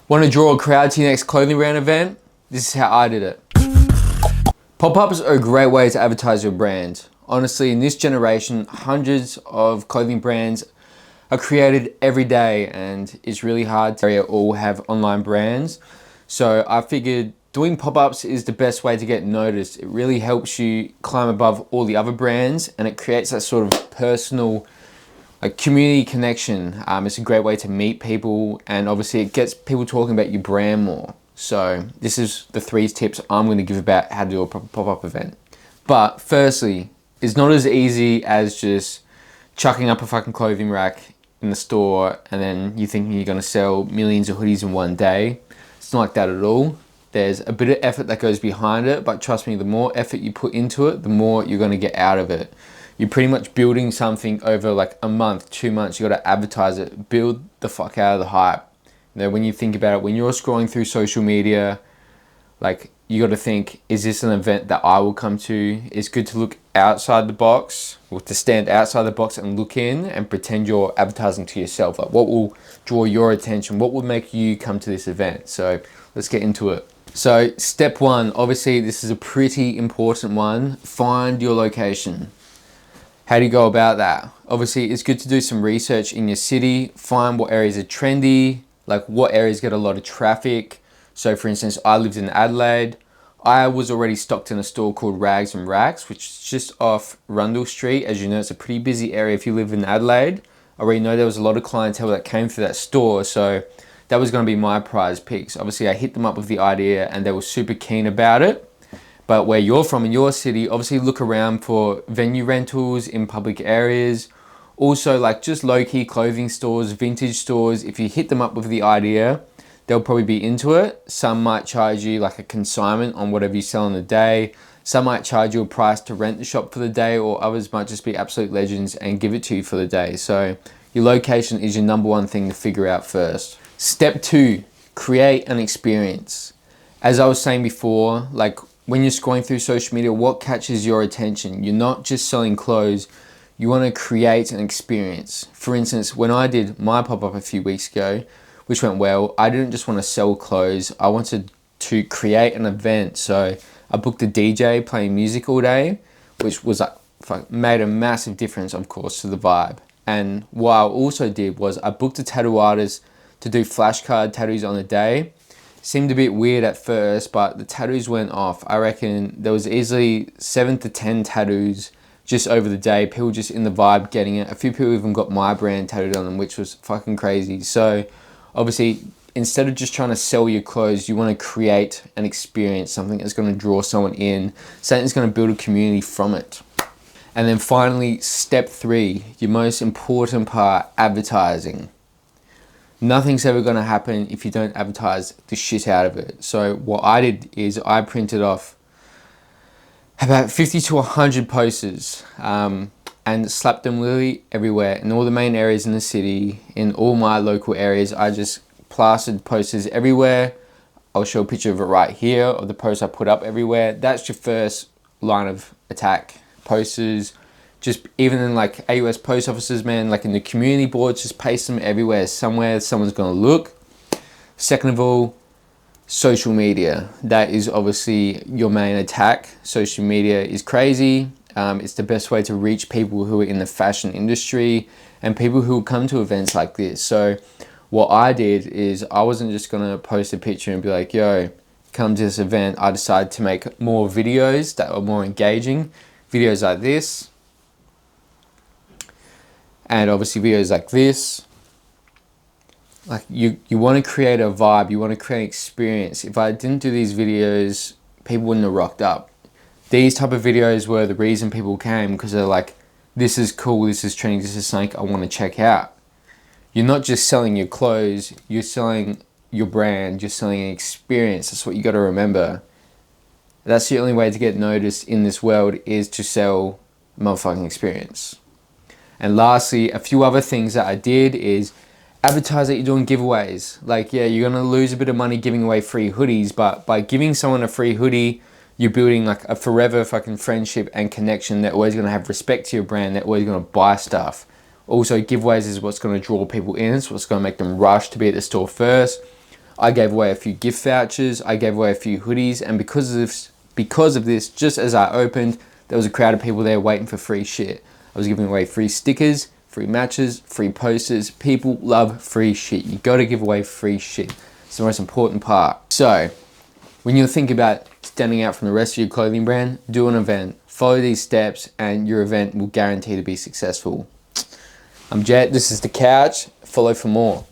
Want to draw a crowd to your next clothing brand event? This is how I did it. Pop-ups are a great way to advertise your brand. Honestly, in this generation, hundreds of clothing brands are created every day and it's really hard to all have online brands. So I figured doing pop-ups is the best way to get noticed. It really helps you climb above all the other brands and it creates that sort of personal community connection. It's a great way to meet people and obviously it gets people talking about your brand more. So this is the 3 tips I'm going to give about how to do a proper pop-up event. But firstly, it's not as easy as just chucking up a fucking clothing rack in the store and then you thinking you're going to sell millions of hoodies in one day. It's not like that at all. There's a bit of effort that goes behind it, but trust me, the more effort you put into it, the more you're going to get out of it. You're pretty much building something over like a month, 2 months. You got to advertise it, build the fuck out of the hype. You know, when you think about it, when you're scrolling through social media, like you got to think, is this an event that I will come to? It's good to look outside the box, or to stand outside the box and look in and pretend you're advertising to yourself. Like what will draw your attention? What will make you come to this event? So let's get into it. So step 1, obviously this is a pretty important one. Find your location. How do you go about that? Obviously it's good to do some research in your city, find what areas are trendy, like what areas get a lot of traffic. So for instance, I lived in Adelaide. I was already stocked in a store called Rags and Racks, which is just off Rundle Street. As you know, it's a pretty busy area if you live in Adelaide. I already know there was a lot of clientele that came through that store, so that was going to be my prize picks. Obviously, I hit them up with the idea and they were super keen about it. But where you're from, in your city, obviously look around for venue rentals in public areas. Also, like just low-key clothing stores, vintage stores. If you hit them up with the idea, they'll probably be into it. Some might charge you like a consignment on whatever you sell on the day. Some might charge you a price to rent the shop for the day, or others might just be absolute legends and give it to you for the day. So your location is your number 1 thing to figure out first. Step 2, create an experience. As I was saying before, like when you're scrolling through social media, what catches your attention? You're not just selling clothes, you want to create an experience. For instance, when I did my pop-up a few weeks ago, which went well, I didn't just want to sell clothes, I wanted to create an event. So I booked a DJ playing music all day, which was like, made a massive difference, of course, to the vibe. And what I also did was I booked a tattoo artist to do flashcard tattoos on the day. Seemed a bit weird at first, but the tattoos went off. I reckon there was easily 7 to 10 tattoos just over the day. People just in the vibe getting it. A few people even got my brand tattooed on them, which was fucking crazy. So obviously, instead of just trying to sell your clothes, you want to create an experience, something that's going to draw someone in, something that's going to build a community from it. And then finally, step 3, your most important part, advertising. Nothing's ever going to happen if you don't advertise the shit out of it. So what I did is I printed off about 50 to 100 posters and slapped them literally everywhere in all the main areas in the city, in all my local areas. I just plastered posters everywhere. I'll show a picture of it right here, of the posts I put up everywhere. That's your first line of attack. Posters, just even in like AUS post offices, man, like in the community boards, just paste them everywhere. Somewhere someone's gonna look. Second of all, social media. That is obviously your main attack. Social media is crazy. It's the best way to reach people who are in the fashion industry and people who will come to events like this. So what I did is I wasn't just gonna post a picture and be like, yo, come to this event. I decided to make more videos that are more engaging. Videos like this. And obviously videos like this. Like you want to create a vibe, you want to create an experience. If I didn't do these videos, people wouldn't have rocked up. These type of videos were the reason people came, because they're like, this is cool, this is trending, this is something I want to check out. You're not just selling your clothes, you're selling your brand, you're selling an experience. That's what you got to remember. That's the only way to get noticed in this world, is to sell a motherfucking experience. And lastly, a few other things that I did is advertise that you're doing giveaways. Like, yeah, you're gonna lose a bit of money giving away free hoodies, but by giving someone a free hoodie, you're building like a forever fucking friendship and connection. They're always gonna have respect to your brand. They're always gonna buy stuff. Also, giveaways is what's gonna draw people in. It's what's gonna make them rush to be at the store first. I gave away a few gift vouchers, I gave away a few hoodies, and because of this, just as I opened, there was a crowd of people there waiting for free shit. I was giving away free stickers, free matches, free posters. People love free shit. You gotta give away free shit. It's the most important part. So, when you think about standing out from the rest of your clothing brand, do an event. Follow these steps and your event will guarantee to be successful. I'm Jet, this is The Couch. Follow for more.